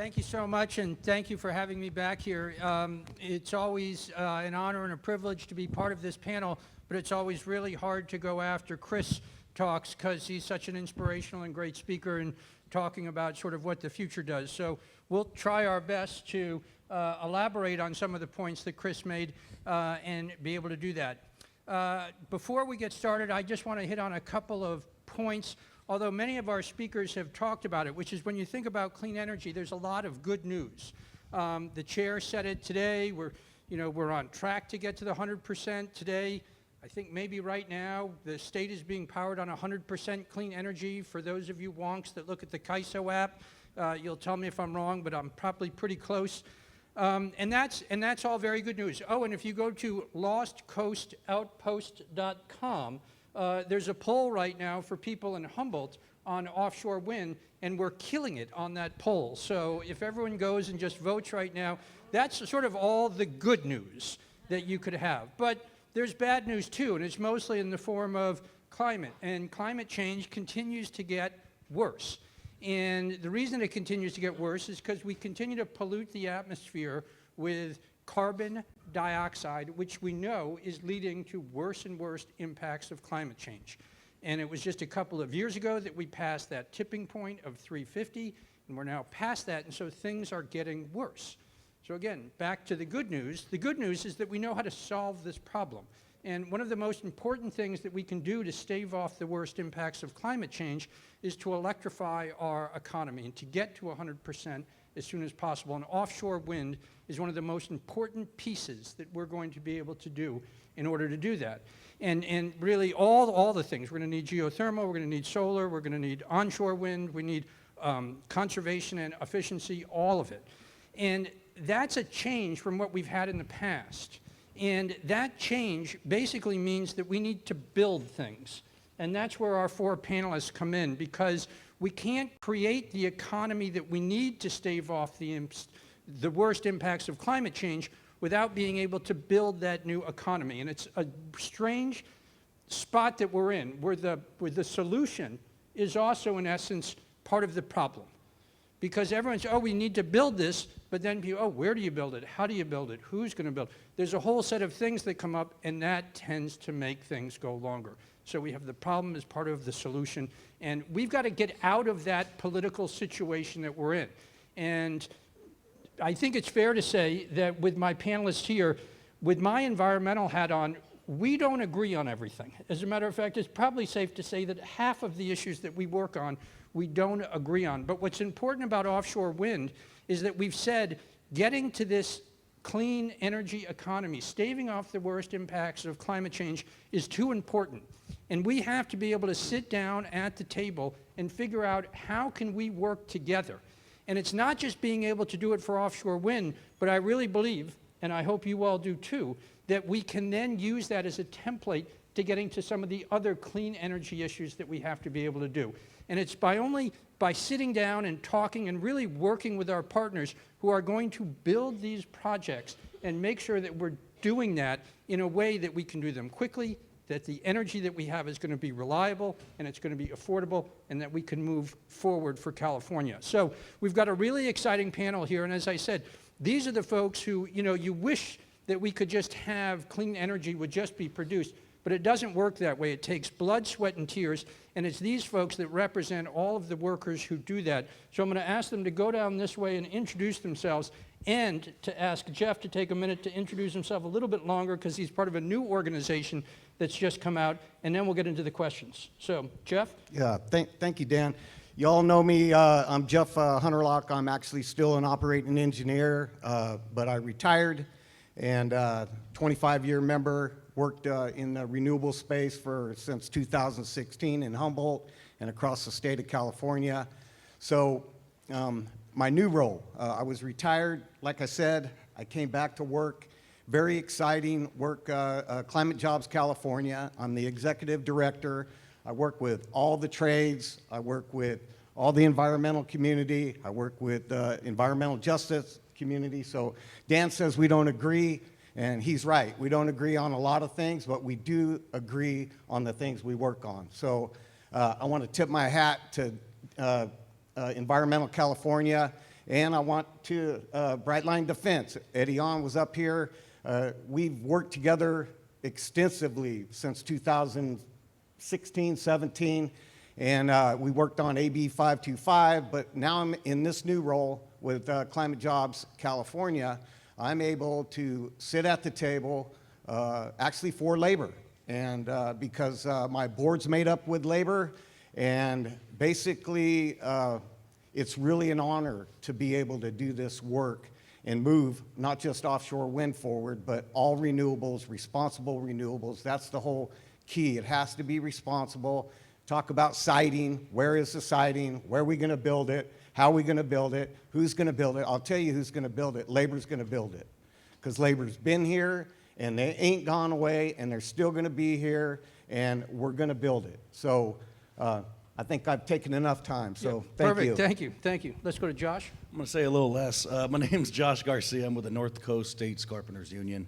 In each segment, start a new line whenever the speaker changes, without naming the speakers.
Thank you so much, and thank you for having me back here. It's always an honor and a privilege to be part of this panel, but it's always really hard to go after Chris talks because he's such an inspirational and great speaker and talking about sort of what the future does. So we'll try our best to elaborate on some of the points that Chris made and be able to do that. Before we get started, I just want to hit on a couple of points, although many of our speakers have talked about it, which is when you think about clean energy, there's a lot of good news. The chair said it today. We're on track to get to the 100% today. I think maybe right now the state is being powered on 100% clean energy. For those of you wonks that look at the KISO app, you'll tell me if I'm wrong, but I'm probably pretty close. And that's all very good news. Oh, and if you go to lostcoastoutpost.com, there's a poll right now for people in Humboldt on offshore wind, and we're killing it on that poll. So if everyone goes and just votes right now, that's sort of all the good news that you could have. But there's bad news too, and it's mostly in the form of climate. And climate change continues to get worse. And the reason it continues to get worse is because we continue to pollute the atmosphere with carbon dioxide, which we know is leading to worse and worse impacts of climate change. And it was just a couple of years ago that we passed that tipping point of 350, and we're now past that, and so things are getting worse. So again, back to the good news. The good news is that we know how to solve this problem. And one of the most important things that we can do to stave off the worst impacts of climate change is to electrify our economy and to get to 100% as soon as possible. And offshore wind is one of the most important pieces that we're going to be able to do in order to do that. And really all the things. We're going to need geothermal, we're going to need solar, we're going to need onshore wind, we need conservation and efficiency, all of it. And that's a change from what we've had in the past. And that change basically means that we need to build things. And that's where our four panelists come in, because we can't create the economy that we need to stave off the worst impacts of climate change without being able to build that new economy. And it's a strange spot that we're in, where the solution is also, in essence, part of the problem. Because everyone's, oh, we need to build this, but then people, oh, where do you build it? How do you build it? Who's going to build it? There's a whole set of things that come up, and that tends to make things go longer. So we have the problem as part of the solution, and we've got to get out of that political situation that we're in. And I think it's fair to say that with my panelists here, with my environmental hat on, we don't agree on everything. As a matter of fact, it's probably safe to say that half of the issues that we work on, we don't agree on. But what's important about offshore wind is that we've said getting to this clean energy economy, staving off the worst impacts of climate change is too important. And we have to be able to sit down at the table and figure out how can we work together. And it's not just being able to do it for offshore wind, but I really believe, and I hope you all do too, that we can then use that as a template to getting to some of the other clean energy issues that we have to be able to do. And it's only by sitting down and talking and really working with our partners who are going to build these projects and make sure that we're doing that in a way that we can do them quickly, that the energy that we have is going to be reliable and it's going to be affordable, and that we can move forward for California. So we've got a really exciting panel here, and as I said, these are the folks who, you wish that we could just have clean energy would just be produced. But it doesn't work that way. It takes blood, sweat, and tears, and it's these folks that represent all of the workers who do that. So I'm going to ask them to go down this way and introduce themselves, and to ask Jeff to take a minute to introduce himself a little bit longer, because he's part of a new organization that's just come out, and then we'll get into the questions. So, Jeff?
Yeah, thank you, Dan. You all know me. I'm Jeff Hunterlock. I'm actually still an operating engineer, but I retired, and 25-year member. Worked in the renewable space since 2016 in Humboldt and across the state of California. So my new role, I was retired. Like I said, I came back to work. Very exciting work, Climate Jobs California. I'm the executive director. I work with all the trades. I work with all the environmental community. I work with environmental justice community. So Dan says we don't agree. And he's right. We don't agree on a lot of things, but we do agree on the things we work on. So I want to tip my hat to Environmental California And I want to, Brightline Defense, Eddie On was up here. We've worked together extensively since 2016, 17, and we worked on AB 525, but now I'm in this new role with Climate Jobs California. I'm able to sit at the table actually for labor, and because my board's made up with labor, and basically it's really an honor to be able to do this work and move not just offshore wind forward, but all renewables, responsible renewables. That's the whole key. It has to be responsible. Talk about siting. Where is the siting? Where are we going to build it? How are we going to build it? Who's going to build it? I'll tell you who's going to build it. Labor's going to build it. Because labor's been here, and they ain't gone away, and they're still going to be here, and we're going to build it. So I think I've taken enough time, so thank you.
Perfect, thank you. Let's go to Josh.
I'm going to say a little less. My name's Josh Garcia. I'm with the North Coast States Carpenters Union.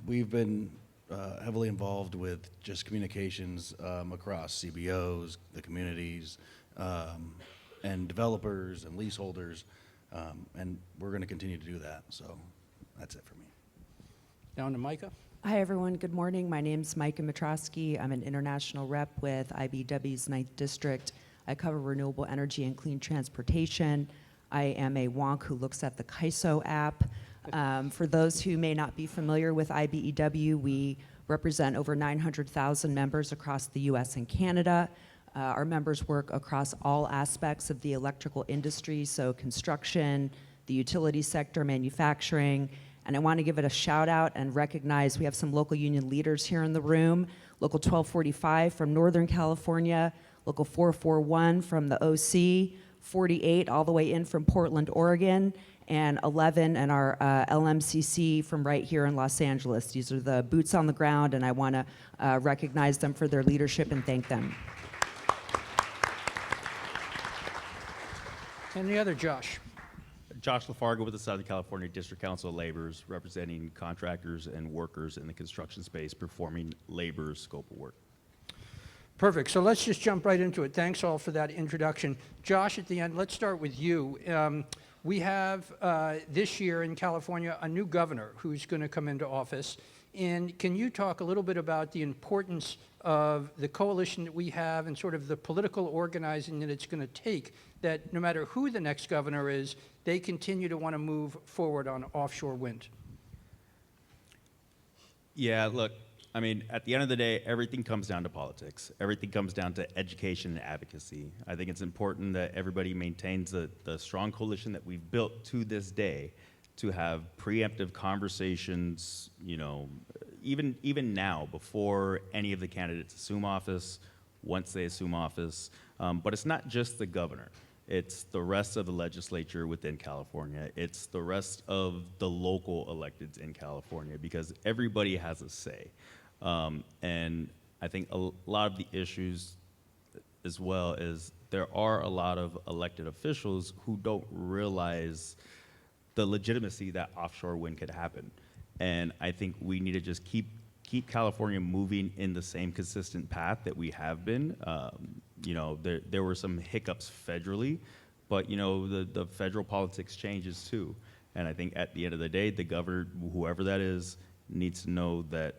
We've been heavily involved with just communications across CBOs, the communities, and developers and leaseholders, and we're going to continue to do that. So that's it for me.
Down to Micah.
Hi, everyone. Good morning. My name's Micah Matrosky. I'm an international rep with IBW's 9th District. I cover renewable energy and clean transportation. I am a wonk who looks at the KISO app. For those who may not be familiar with IBEW, we represent over 900,000 members across the US and Canada. Our members work across all aspects of the electrical industry, so construction, the utility sector, manufacturing. And I want to give it a shout out and recognize we have some local union leaders here in the room. Local 1245 from Northern California, Local 441 from the OC, 48 all the way in from Portland, Oregon, and 11 and our LMCC from right here in Los Angeles. These are the boots on the ground, and I want to recognize them for their leadership and thank them.
And the other Josh.
Josh LaFargo with the Southern California District Council of Laborers, representing contractors and workers in the construction space performing labor's scope of work.
Perfect. So let's just jump right into it. Thanks all for that introduction. Josh, at the end, let's start with you. We have this year in California a new governor who's going to come into office. And can you talk a little bit about the importance of the coalition that we have and sort of the political organizing that it's going to take, that no matter who the next governor is, they continue to want to move forward on offshore wind?
Yeah, look, I mean, at the end of the day, everything comes down to politics. Everything comes down to education and advocacy. I think it's important that everybody maintains the strong coalition that we've built to this day to have preemptive conversations, you know, even now, before any of the candidates assume office, once they assume office. But it's not just the governor. It's the rest of the legislature within California. It's the rest of the local electeds in California, because everybody has a say. And I think a lot of the issues as well is there are a lot of elected officials who don't realize the legitimacy that offshore wind could happen. And I think we need to just keep California moving in the same consistent path that we have been. You know, there were some hiccups federally, but you know, the federal politics changes too. And I think at the end of the day, the governor, whoever that is, needs to know that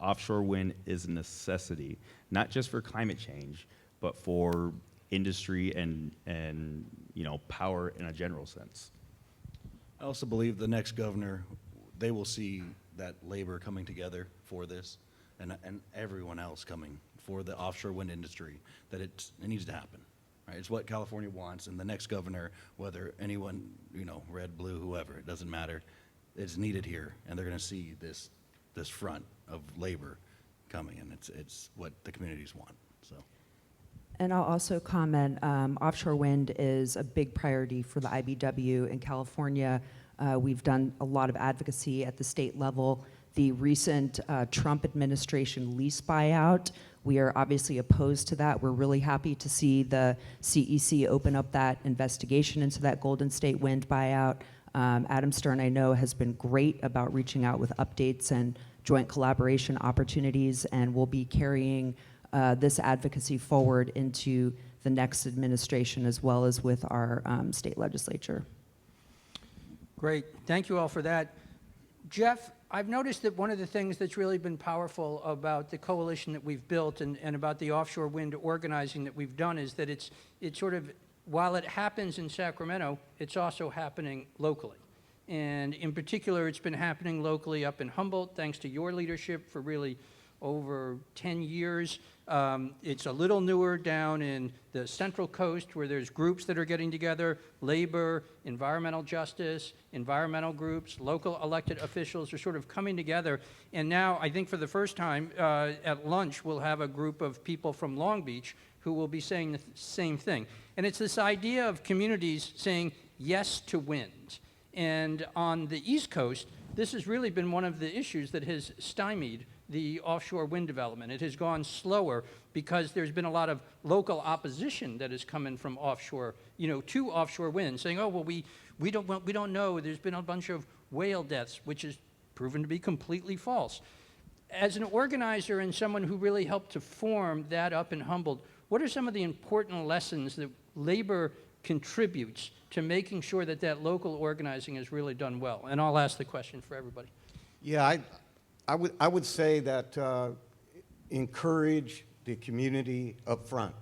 offshore wind is a necessity, not just for climate change, but for industry and you know, power in a general sense.
I also believe the next governor, they will see that labor coming together for this, and everyone else coming for the offshore wind industry, that it needs to happen. Right? It's what California wants, and the next governor, whether anyone, you know, red, blue, whoever, it doesn't matter, it's needed here, and they're going to see this front of labor coming, and it's what the communities want. So.
And I'll also comment, offshore wind is a big priority for the IBW in California. We've done a lot of advocacy at the state level. The recent Trump administration lease buyout, we are obviously opposed to that. We're really happy to see the CEC open up that investigation into that Golden State Wind buyout. Adam Stern, I know, has been great about reaching out with updates and joint collaboration opportunities, and we'll be carrying this advocacy forward into the next administration as well as with our state legislature.
Great. Thank you all for that. Jeff, I've noticed that one of the things that's really been powerful about the coalition that we've built and about the offshore wind organizing that we've done is that it's sort of, while it happens in Sacramento, it's also happening locally. And in particular, it's been happening locally up in Humboldt, thanks to your leadership for really over 10 years. It's a little newer down in the Central Coast where there's groups that are getting together, labor, environmental justice, environmental groups, local elected officials are sort of coming together. And now, I think for the first time, at lunch, we'll have a group of people from Long Beach who will be saying the same thing. And it's this idea of communities saying yes to wind. And on the East Coast, this has really been one of the issues that has stymied the offshore wind development. It has gone slower because there's been a lot of local opposition that has come in from offshore, to offshore wind, saying, oh, well, we don't know. There's been a bunch of whale deaths, which is proven to be completely false. As an organizer and someone who really helped to form that up in Humboldt, what are some of the important lessons that labor contributes to making sure that that local organizing is really done well? And I'll ask the question for everybody.
Yeah, I would say that encourage the community up front.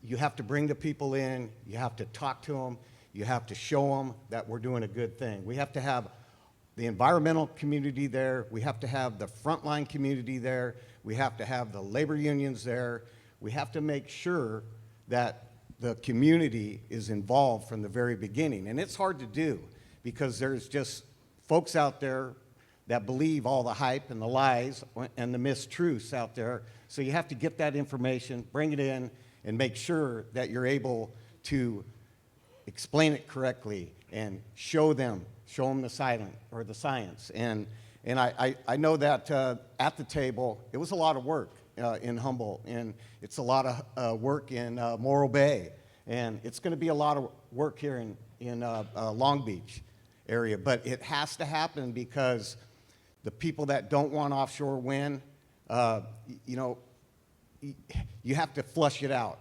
You have to bring the people in, you have to talk to them, you have to show them that we're doing a good thing. We have to have the environmental community there, we have to have the frontline community there, we have to have the labor unions there, we have to make sure that the community is involved from the very beginning. And it's hard to do because there's just folks out there that believe all the hype and the lies and the mistruths out there. So you have to get that information, bring it in, and make sure that you're able to explain it correctly and show them the science. And I know that at the table, it was a lot of work in Humboldt, and it's a lot of work in Morro Bay, and it's going to be a lot of work here in Long Beach area. But it has to happen because the people that don't want offshore wind, you have to flush it out.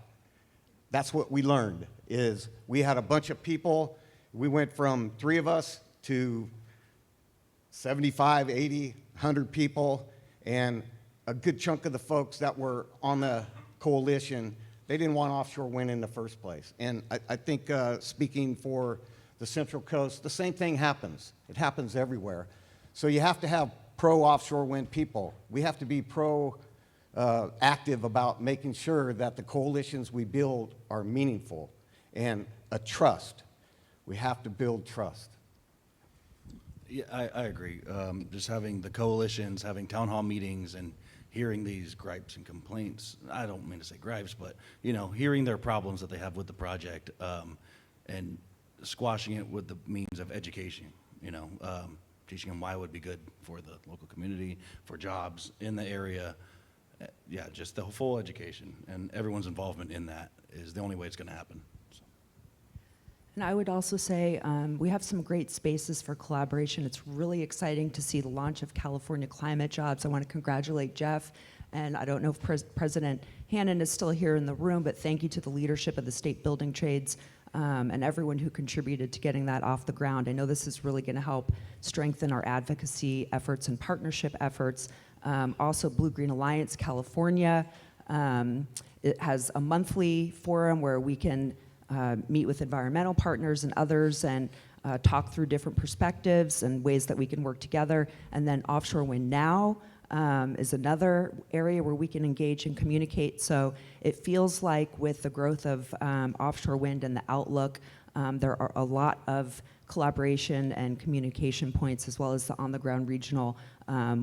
That's what we learned, is we had a bunch of people. We went from 3 of us to 75, 80, 100 people, and a good chunk of the folks that were on the coalition, they didn't want offshore wind in the first place. And I think speaking for the Central Coast, the same thing happens. It happens everywhere. So you have to have pro-offshore wind people. We have to be active about making sure that the coalitions we build are meaningful and a trust. We have to build trust.
Yeah, I agree. Just having the coalitions, having town hall meetings, and hearing these gripes and complaints. I don't mean to say gripes, but hearing their problems that they have with the project, and squashing it with the means of education. Teaching them why it would be good for the local community, for jobs in the area. Yeah, just the full education, and everyone's involvement in that is the only way it's going to happen. So.
And I would also say we have some great spaces for collaboration. It's really exciting to see the launch of California Climate Jobs. I want to congratulate Jeff, and I don't know if President Hannon is still here in the room, but thank you to the leadership of the state building trades and everyone who contributed to getting that off the ground. I know this is really going to help strengthen our advocacy efforts and partnership efforts. Also, Blue Green Alliance California, it has a monthly forum where we can meet with environmental partners and others and talk through different perspectives and ways that we can work together. And then Offshore Wind Now is another area where we can engage and communicate. So it feels like with the growth of offshore wind and the outlook, there are a lot of collaboration and communication points, as well as the on-the-ground regional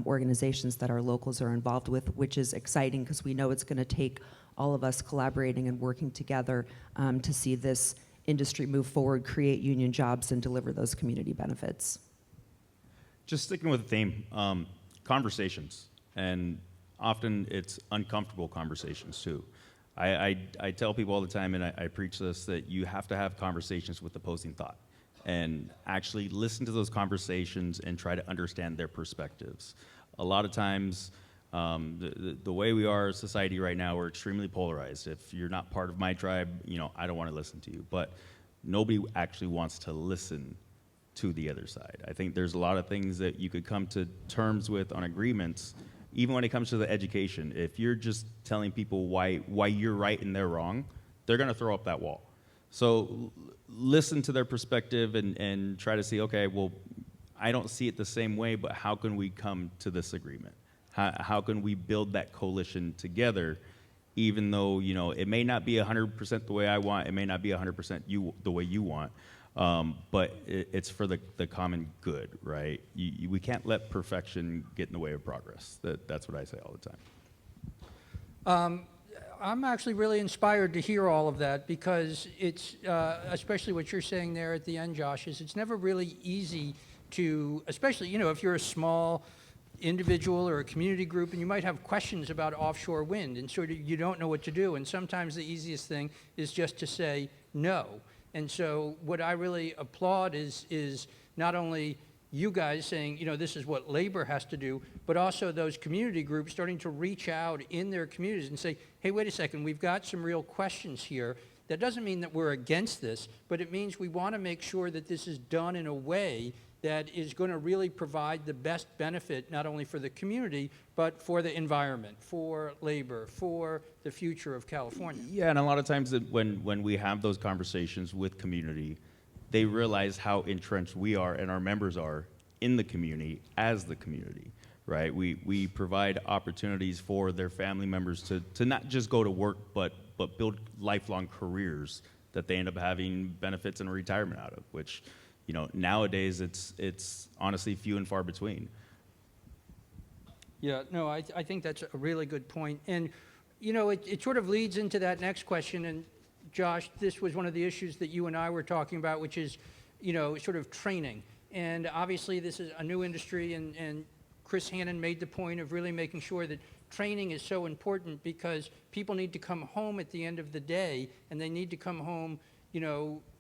organizations that our locals are involved with, which is exciting because we know it's going to take all of us collaborating and working together to see this industry move forward, create union jobs, and deliver those community benefits.
Just sticking with the theme, conversations, and often it's uncomfortable conversations too. I tell people all the time, and I preach this, that you have to have conversations with opposing thought and actually listen to those conversations and try to understand their perspectives. A lot of times The way we are as society right now, we're extremely polarized. If you're not part of my tribe, I don't want to listen to you. But nobody actually wants to listen to the other side. I think there's a lot of things that you could come to terms with on agreements, even when it comes to the education. If you're just telling people why you're right and they're wrong, they're going to throw up that wall. So listen to their perspective and try to see, okay, well, I don't see it the same way, but how can we come to this agreement? How can we build that coalition together, even though, it may not be 100% the way I want, it may not be 100% the way you want, but it's for the common good, right? We can't let perfection get in the way of progress. That's what I say all the time.
I'm actually really inspired to hear all of that because it's, especially what you're saying there at the end, Josh, is it's never really easy to, especially, if you're a small individual or a community group and you might have questions about offshore wind and sort of you don't know what to do. And sometimes the easiest thing is just to say no. And so what I really applaud is not only you guys saying, this is what labor has to do, but also those community groups starting to reach out in their communities and say, hey, wait a second, we've got some real questions here. That doesn't mean that we're against this, but it means we want to make sure that this is done in a way that is going to really provide the best benefit, not only for the community, but for the environment, for labor, for the future of California.
Yeah, and a lot of times when we have those conversations with community, they realize how entrenched we are and our members are in the community as the community, right? We provide opportunities for their family members to not just go to work, but build lifelong careers that they end up having benefits and retirement out of, which, nowadays it's honestly few and far between.
Yeah, no, I think that's a really good point. And, it sort of leads into that next question. And Josh, this was one of the issues that you and I were talking about, which is, sort of training. And obviously this is a new industry, and Chris Hannon made the point of really making sure that training is so important because people need to come home at the end of the day, and they need to come home,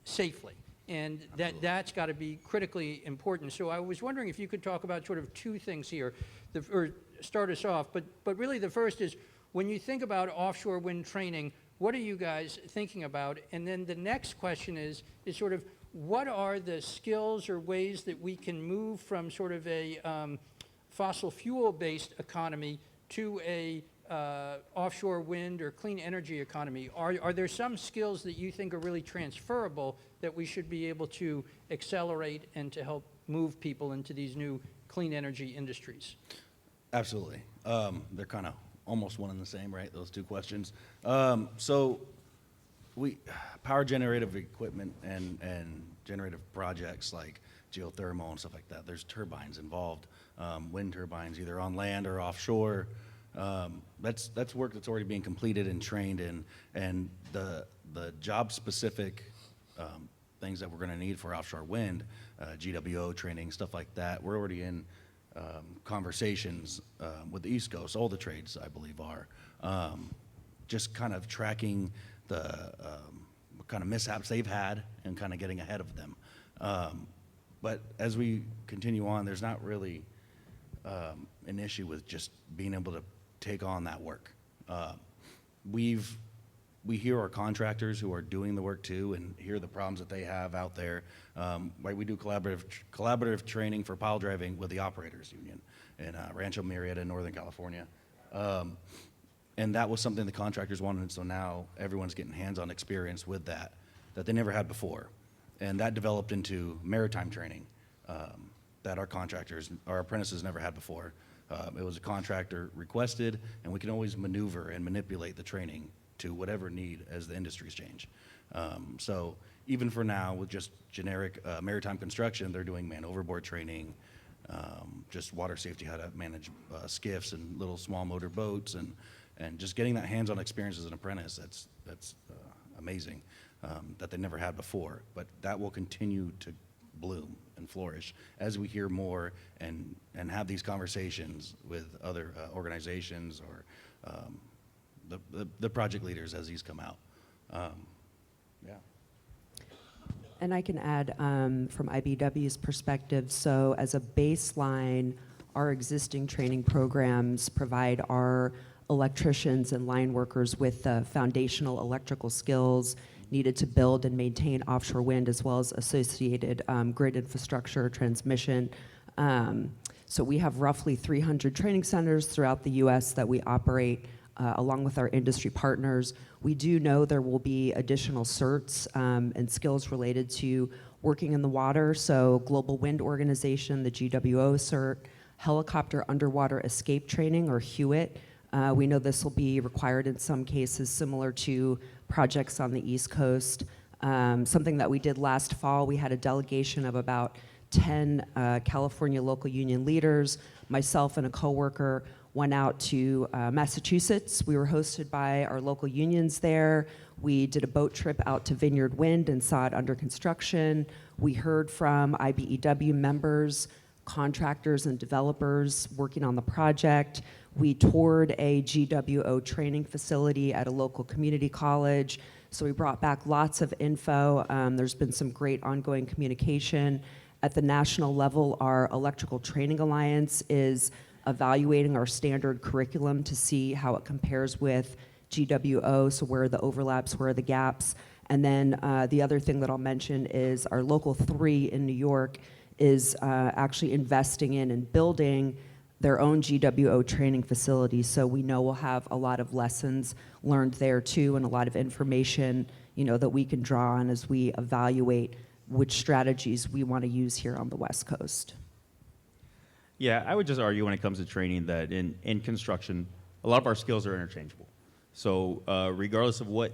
safely. And that's got to be critically important. So I was wondering if you could talk about sort of two things here, or start us off. But really the first is, when you think about offshore wind training, what are you guys thinking about? And then the next question is sort of, what are the skills or ways that we can move from sort of a fossil fuel-based economy to a offshore wind or clean energy economy? Are there some skills that you think are really transferable that we should be able to accelerate and to help move people into these new clean energy industries?
Absolutely. They're kind of almost one and the same, right? Those two questions. So power generative equipment and generative projects like geothermal and stuff like that, there's turbines involved, wind turbines either on land or offshore. That's work that's already being completed and trained in, and the job-specific things that we're going to need for offshore wind, GWO training, stuff like that. We're already in conversations with the East Coast. All the trades, I believe, are just kind of tracking the what kind of mishaps they've had and kind of getting ahead of them. But as we continue on, there's not really an issue with just being able to take on that work. We hear our contractors who are doing the work too, and hear the problems that they have out there. Right, we do collaborative training for pile driving with the Operators Union in Rancho Murieta in Northern California. And that was something the contractors wanted, and so now everyone's getting hands-on experience with that they never had before. And that developed into maritime training that our apprentices never had before. It was a contractor requested, and we can always maneuver and manipulate the training to whatever need as the industries change. So even for now, with just generic maritime construction, they're doing man overboard training, just water safety, how to manage skiffs and little small motor boats, and just getting that hands-on experience as an apprentice. That's amazing that they never had before. But that will continue to bloom and flourish as we hear more and have these conversations with other organizations or the project leaders as these come out. Yeah.
And I can add from IBW's perspective, so as a baseline, our existing training programs provide our electricians and line workers with the foundational electrical skills needed to build and maintain offshore wind, as well as associated grid infrastructure, transmission. So we have roughly 300 training centers throughout the U.S. that we operate along with our industry partners. We do know there will be additional certs and skills related to working in the water, so Global Wind Organization, the GWO cert, helicopter underwater escape training, or HUIT. We know this will be required in some cases, similar to projects on the East Coast. Something that we did last fall, we had a delegation of about 10 California local union leaders. Myself and a coworker went out to Massachusetts. We were hosted by our local unions there. We did a boat trip out to Vineyard Wind and saw it under construction. We heard from IBEW members, contractors, and developers working on the project. We toured a GWO training facility at a local community college. So we brought back lots of info. There's been some great ongoing communication. At the national level, our Electrical Training Alliance is evaluating our standard curriculum to see how it compares with GWO, so where are the overlaps, where are the gaps. And then the other thing that I'll mention is our Local 3 in New York is actually investing in and building their own GWO training facility. So we know we'll have a lot of lessons learned there too, and a lot of information, that we can draw on as we evaluate which strategies we want to use here on the West Coast.
Yeah, I would just argue when it comes to training that in construction, a lot of our skills are interchangeable. So regardless of what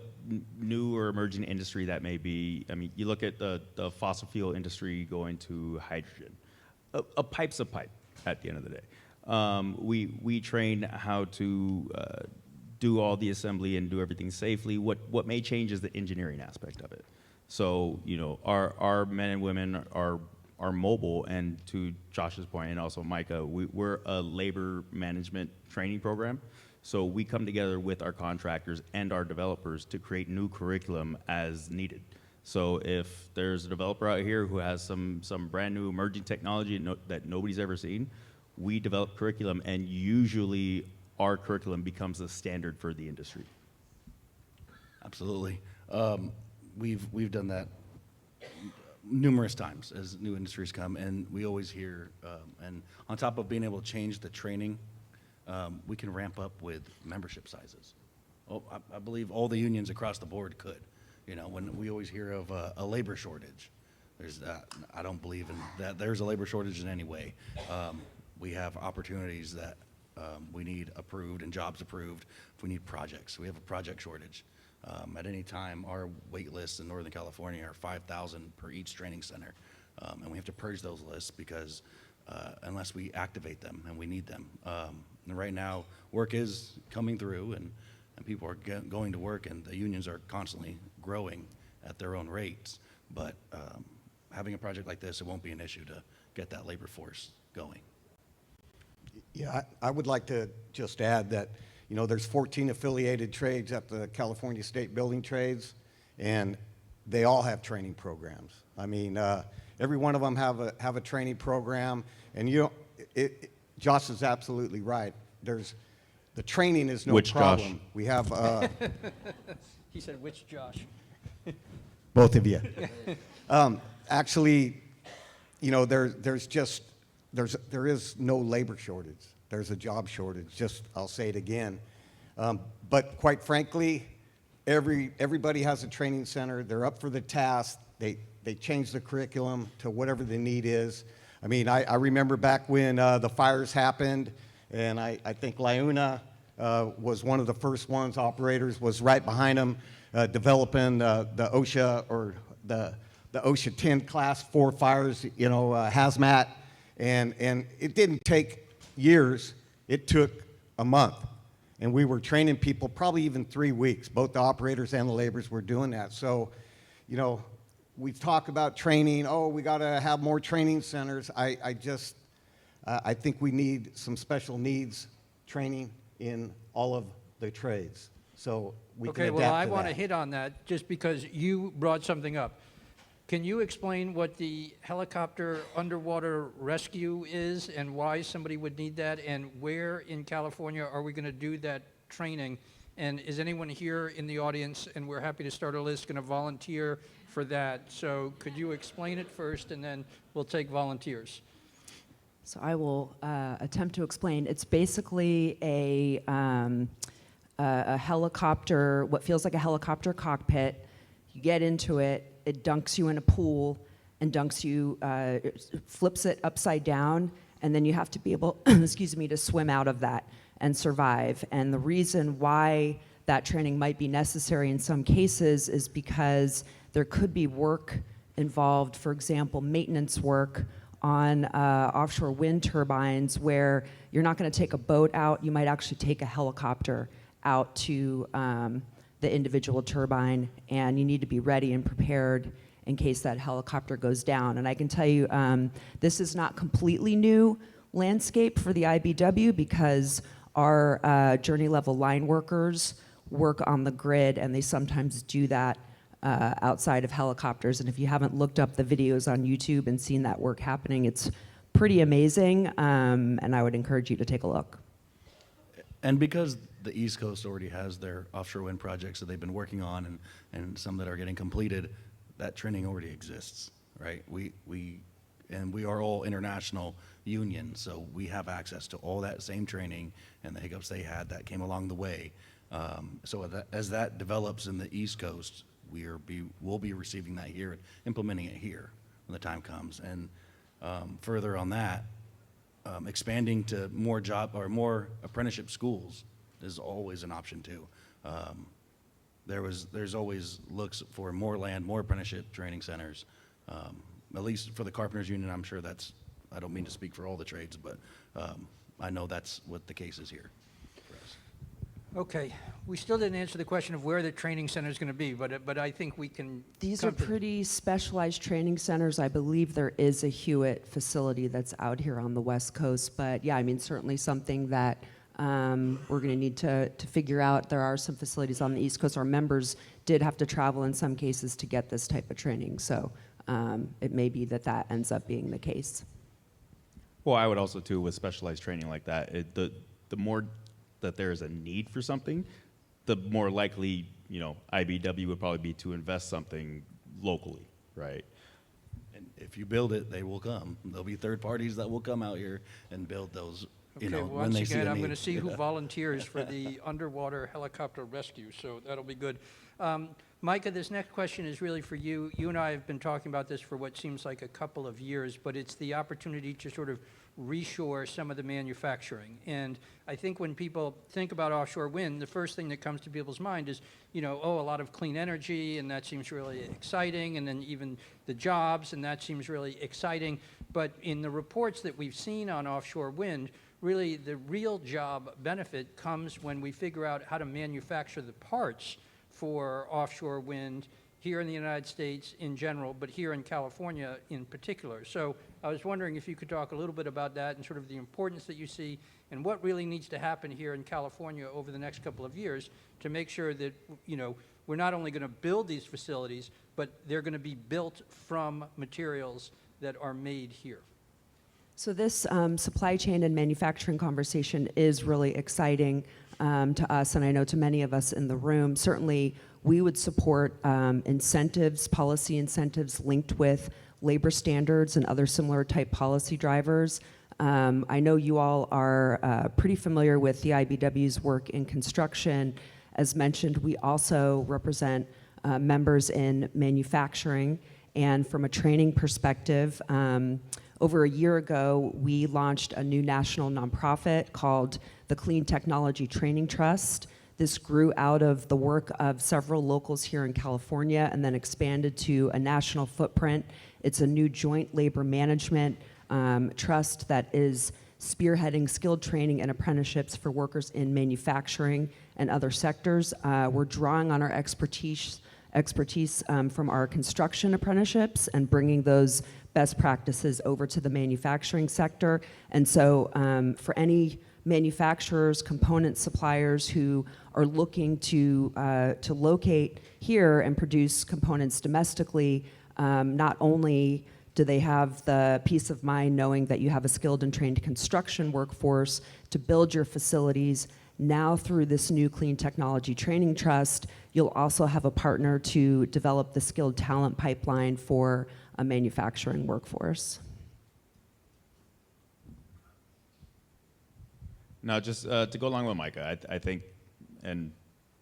new or emerging industry that may be, I mean, you look at the fossil fuel industry going to hydrogen. A pipe's a pipe at the end of the day. We train how to do all the assembly and do everything safely. What may change is the engineering aspect of it. So, our men and women are mobile, and to Josh's point, and also Micah, we're a labor management training program. So we come together with our contractors and our developers to create new curriculum as needed. So if there's a developer out here who has some brand new emerging technology that nobody's ever seen, we develop curriculum, and usually our curriculum becomes the standard for the industry.
Absolutely. We've done that numerous times as new industries come, and we always hear, and on top of being able to change the training, we can ramp up with membership sizes. Oh, I believe all the unions across the board could. When we always hear of a labor shortage, I don't believe in that there's a labor shortage in any way. We have opportunities that we need approved and jobs approved. If we need projects, we have a project shortage. At any time, our wait lists in Northern California are 5,000 per each training center, and we have to purge those lists because unless we activate them, and we need them. And right now, work is coming through, and people are going to work, and the unions are constantly growing at their own rates. But having a project like this, it won't be an issue to get that labor force going.
Yeah, I would like to just add that, there's 14 affiliated trades at the California State Building Trades, and they all have training programs. I mean, every one of them have a training program, and Josh is absolutely right. The training is no
Which
problem.
Josh?
We have
He said, which Josh?
both of you. Actually, there is no labor shortage. There's a job shortage. I'll say it again. But quite frankly, everybody has a training center. They're up for the task. They change the curriculum to whatever the need is. I mean, I remember back when the fires happened, and I think Launa was one of the first ones. Operators was right behind them, developing the OSHA or the OSHA 10 class 4 fires, hazmat, and it didn't take years. It took a month, and we were training people probably even 3 weeks. Both the operators and the laborers were doing that. So, we talk about training. Oh, we got to have more training centers. I think we need some special needs training in all of the trades, so we can adapt to that.
I want to hit on that just because you brought something up. Can you explain what the helicopter underwater rescue is and why somebody would need that, and where in California are we going to do that training? And is anyone here in the audience, and we're happy to start a list, going to volunteer for that? So could you explain it first, and then we'll take volunteers.
So I will attempt to explain. It's basically a helicopter, what feels like a helicopter cockpit. You get into it, it dunks you in a pool and dunks you, flips it upside down, and then you have to be able, excuse me, to swim out of that and survive. And the reason why that training might be necessary in some cases is because there could be work involved, for example, maintenance work on offshore wind turbines, where you're not going to take a boat out, you might actually take a helicopter out to the individual turbine, and you need to be ready and prepared in case that helicopter goes down. And I can tell you, this is not completely new landscape for the IBW, because our journey level line workers work on the grid, and they sometimes do that outside of helicopters. And if you haven't looked up the videos on YouTube and seen that work happening, it's pretty amazing, and I would encourage you to take a look.
And because the East Coast already has their offshore wind projects that they've been working on, and some that are getting completed, that training already exists, right? We are all international union, so we have access to all that same training and the hiccups they had that came along the way. So as that develops in the East Coast, we'll be receiving that here and implementing it here when the time comes. And further on that, expanding to more more apprenticeship schools is always an option too. There's always looks for more land, more apprenticeship training centers. At least for the Carpenters Union, I'm sure I don't mean to speak for all the trades, but I know that's what the case is here for us.
Okay, we still didn't answer the question of where the training center is going to be, but I think we can.
These are pretty specialized training centers. I believe there is a Hewitt facility that's out here on the West Coast, but yeah, I mean, certainly something that we're going to need to figure out. There are some facilities on the East Coast. Our members did have to travel in some cases to get this type of training, so it may be that ends up being the case.
Well, I would also too, with specialized training like that, the more that there is a need for something, the more likely, IBW would probably be to invest something locally, right?
And if you build it, they will come. There'll be third parties that will come out here and build those,
Okay,
when they
once
see
again,
the
I'm
need.
going to see who volunteers for the underwater helicopter rescue, so that'll be good. Micah, this next question is really for you. You and I have been talking about this for what seems like a couple of years, but it's the opportunity to sort of reshore some of the manufacturing. And I think when people think about offshore wind, the first thing that comes to people's mind is, a lot of clean energy, and that seems really exciting, and then even the jobs, and that seems really exciting. But in the reports that we've seen on offshore wind, really the real job benefit comes when we figure out how to manufacture the parts for offshore wind here in the United States in general, but here in California in particular. So I was wondering if you could talk a little bit about that and sort of the importance that you see and what really needs to happen here in California over the next couple of years to make sure that, we're not only going to build these facilities, but they're going to be built from materials that are made here.
So this supply chain and manufacturing conversation is really exciting to us, and I know to many of us in the room. Certainly, we would support incentives, policy incentives linked with labor standards and other similar type policy drivers. I know you all are pretty familiar with the IBW's work in construction. As mentioned, we also represent members in manufacturing, and from a training perspective, over a year ago, we launched a new national nonprofit called the Clean Technology Training Trust. This grew out of the work of several locals here in California and then expanded to a national footprint. It's a new joint labor management trust that is spearheading skilled training and apprenticeships for workers in manufacturing and other sectors. We're drawing on our expertise from our construction apprenticeships and bringing those best practices over to the manufacturing sector. And so for any manufacturers, component suppliers who are looking to locate here and produce components domestically, Not only do they have the peace of mind knowing that you have a skilled and trained construction workforce to build your facilities, now through this new Clean Technology Training Trust, you'll also have a partner to develop the skilled talent pipeline for a manufacturing workforce.
Now, just to go along with Micah, I think, and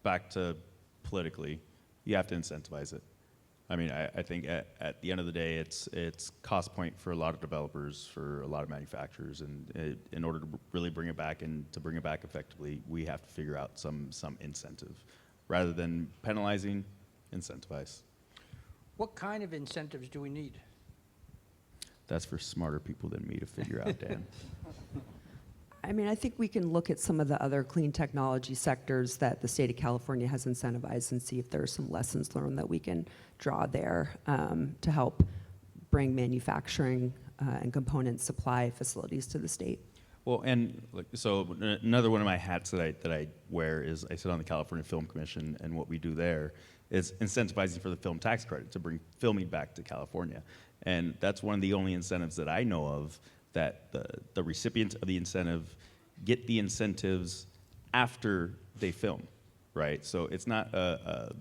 back to politically, you have to incentivize it. I mean, I think at the end of the day, it's cost point for a lot of developers, for a lot of manufacturers, and in order to really bring it back and to bring it back effectively, we have to figure out some incentive, rather than penalizing, incentivize.
What kind of incentives do we need?
That's for smarter people than me to figure out, Dan.
I mean, I think we can look at some of the other clean technology sectors that the state of California has incentivized and see if there are some lessons learned that we can draw there to help bring manufacturing and component supply facilities to the state.
Well, and so another one of my hats that I wear is I sit on the California Film Commission, and what we do there is incentivizing for the film tax credit to bring filming back to California. And that's one of the only incentives that I know of that the recipients of the incentive get the incentives after they film, right? So it's not a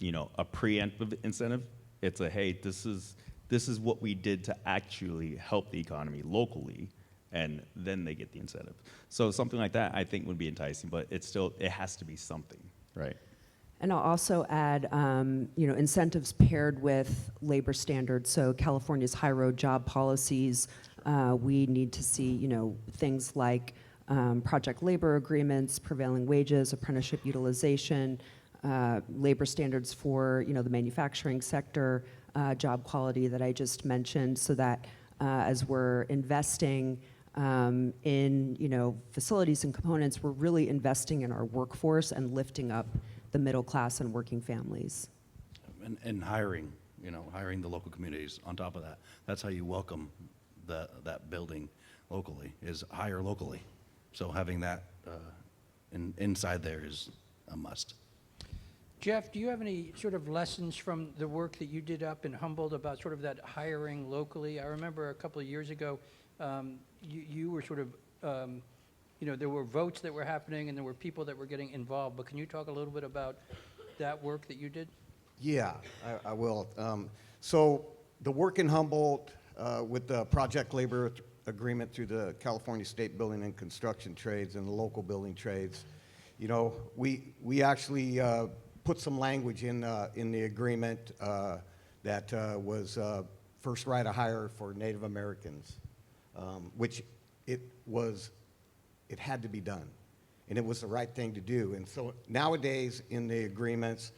preemptive incentive. It's a, hey, this is what we did to actually help the economy locally, and then they get the incentive. So something like that I think would be enticing, but it has to be something, right?
And I'll also add, incentives paired with labor standards. So California's high road job policies, we need to see, things like project labor agreements, prevailing wages, apprenticeship utilization, labor standards for, the manufacturing sector, job quality that I just mentioned, so that as we're investing in, facilities and components, we're really investing in our workforce and lifting up the middle class and working families.
And hiring, hiring the local communities on top of that. That's how you welcome that building locally, is hire locally. So having that inside there is a must.
Jeff, do you have any sort of lessons from the work that you did up in Humboldt about sort of that hiring locally? I remember a couple of years ago, you were sort of, there were votes that were happening and there were people that were getting involved, but can you talk a little bit about that work that you did?
Yeah, I will. So the work in Humboldt with the project labor agreement through the California State Building and Construction Trades and the local building trades, we actually put some language in the agreement that was first right of hire for Native Americans, which it had to be done, and it was the right thing to do. And so nowadays in the agreements,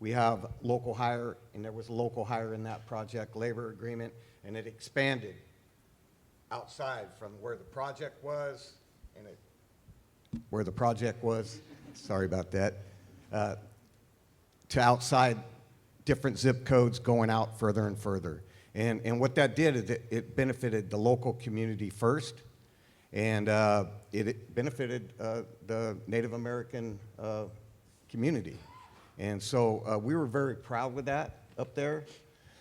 we have local hire, and there was local hire in that project labor agreement, and it expanded outside from where the project was, sorry about that, to outside different zip codes going out further and further. And what that did is it benefited the local community first, and it benefited the Native American community. And so we were very proud with that up there.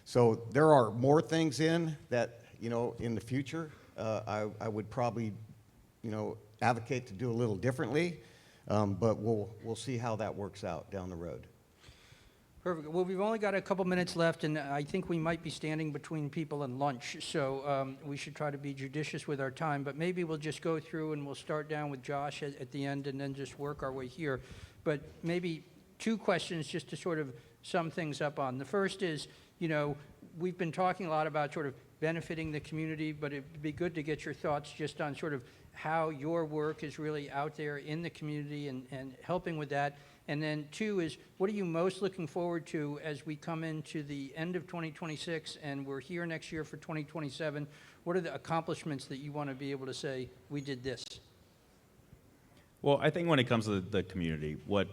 So there are more things in that, in the future, I would probably, advocate to do a little differently, but we'll see how that works out down the road.
Perfect. Well, we've only got a couple minutes left, and I think we might be standing between people and lunch, so we should try to be judicious with our time, but maybe we'll just go through and we'll start down with Josh at the end and then just work our way here. But maybe two questions just to sort of sum things up on. The first is, we've been talking a lot about sort of benefiting the community, but it'd be good to get your thoughts just on sort of how your work is really out there in the community and helping with that. And then two is, what are you most looking forward to as we come into the end of 2026 and we're here next year for 2027? What are the accomplishments that you want to be able to say, we did this?
Well, I think when it comes to the community, what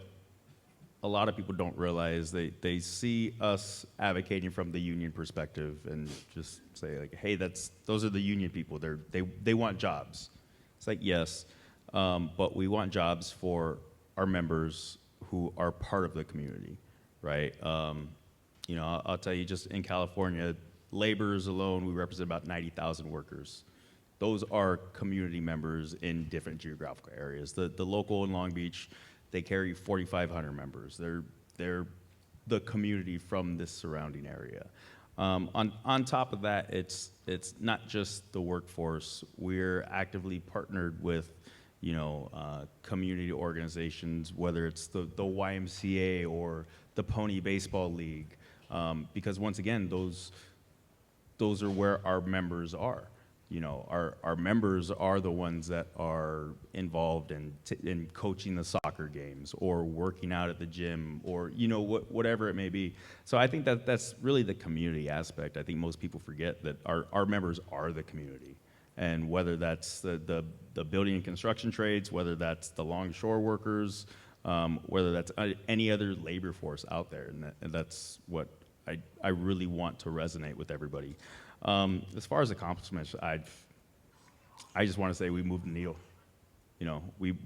a lot of people don't realize, they see us advocating from the union perspective and just say like, hey, those are the union people. They want jobs. It's like, yes, but we want jobs for our members who are part of the community, right? You know, I'll tell you, just in California, laborers alone, we represent about 90,000 workers. Those are community members in different geographical areas. The local in Long Beach, they carry 4,500 members. They're the community from this surrounding area. On top of that, it's not just the workforce. We're actively partnered with, you know, community organizations, whether it's the YMCA or the Pony Baseball League, because once again, those are where our members are. You know, our members are the ones that are involved in coaching the soccer games or working out at the gym or, you know, whatever it may be. So I think that's really the community aspect. I think most people forget that our members are the community. And whether that's the building and construction trades, whether that's the longshore workers, whether that's any other labor force out there, and that's what I really want to resonate with everybody. As far as accomplishments, I just want to say we moved the needle. You know, we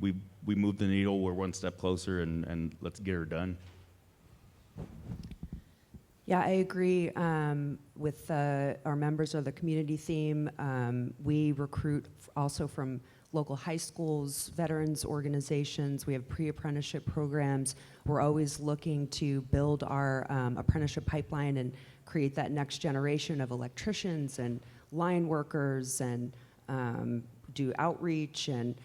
moved the needle. We're one step closer, and let's get her done.
Yeah, I agree with our members of the community theme. We recruit also from local high schools, veterans organizations. We have pre-apprenticeship programs. We're always looking to build our apprenticeship pipeline and create that next generation of electricians and line workers and do outreach and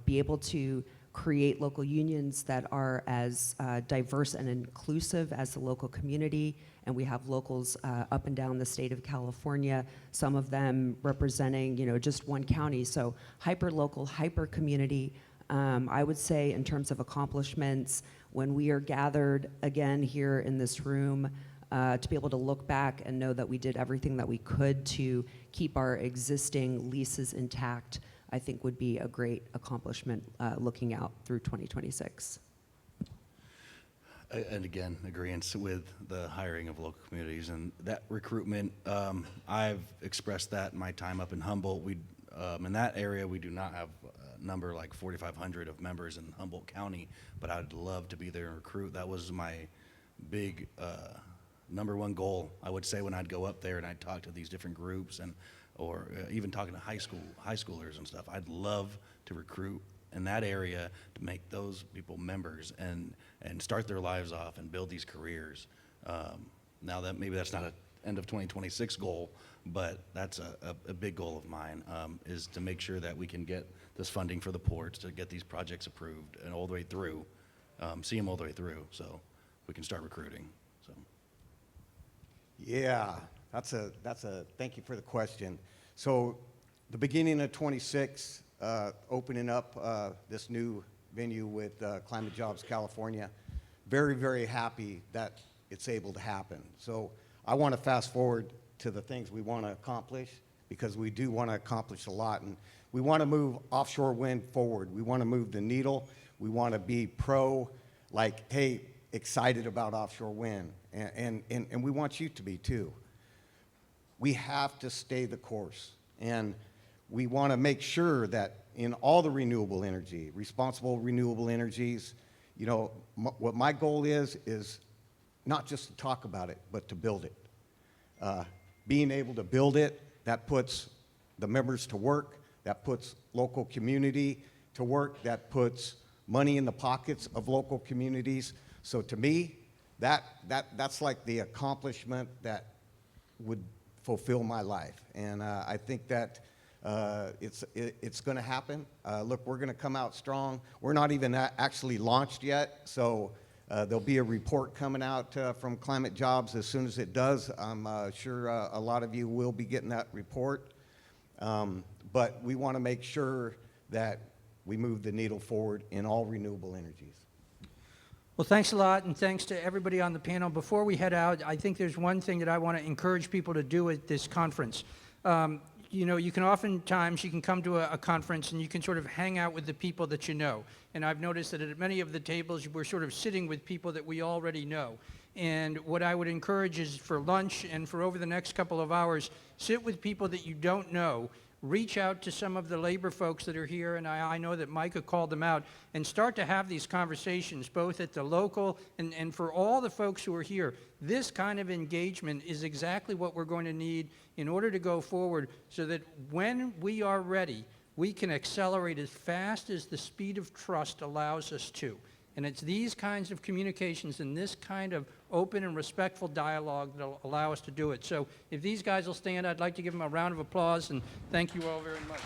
be able to create local unions that are as diverse and inclusive as the local community. And we have locals up and down the state of California, some of them representing, you know, just one county. So hyper-local, hyper-community. I would say in terms of accomplishments, when we are gathered again here in this room, to be able to look back and know that we did everything that we could to keep our existing leases intact, I think would be a great accomplishment looking out through 2026.
And again, agreeance with the hiring of local communities and that recruitment. I've expressed that in my time up in Humboldt. In that area, we do not have a number like 4,500 of members in Humboldt County, but I'd love to be there and recruit. That was my big number one goal, I would say, when I'd go up there and I'd talk to these different groups or even talking to high schoolers and stuff. I'd love to recruit in that area to make those people members and start their lives off and build these careers. Now that maybe that's not an end of 2026 goal, but that's a big goal of mine, is to make sure that we can get this funding for the ports, to get these projects approved and all the way through, see them all the way through, so we can start recruiting. So.
Yeah, thank you for the question. So the beginning of 26, opening up this new venue with Climate Jobs California, very, very happy that it's able to happen. So I want to fast forward to the things we want to accomplish, because we do want to accomplish a lot, and we want to move offshore wind forward. We want to move the needle. We want to be like, hey, excited about offshore wind, and we want you to be too. We have to stay the course, and we want to make sure that in all the renewable energy, responsible renewable energies, you know, what my goal is not just to talk about it, but to build it. Being able to build it, that puts the members to work, that puts local community to work, that puts money in the pockets of local communities. So to me, that's like the accomplishment that would fulfill my life. And I think that it's going to happen. Look, we're going to come out strong. We're not even actually launched yet, so there'll be a report coming out from Climate Jobs as soon as it does. I'm sure a lot of you will be getting that report. But we want to make sure that we move the needle forward in all renewable energies.
Well, thanks a lot, and thanks to everybody on the panel. Before we head out, I think there's one thing that I want to encourage people to do at this conference. You know, you can come to a conference and you can sort of hang out with the people that you know. And I've noticed that at many of the tables, we're sort of sitting with people that we already know. And what I would encourage is for lunch and for over the next couple of hours, sit with people that you don't know, reach out to some of the labor folks that are here, and I know that Micah called them out, and start to have these conversations, both at the local and for all the folks who are here. This kind of engagement is exactly what we're going to need in order to go forward, so that when we are ready, we can accelerate as fast as the speed of trust allows us to. And it's these kinds of communications and this kind of open and respectful dialogue that will allow us to do it. So if these guys will stand, I'd like to give them a round of applause, and thank you all very much.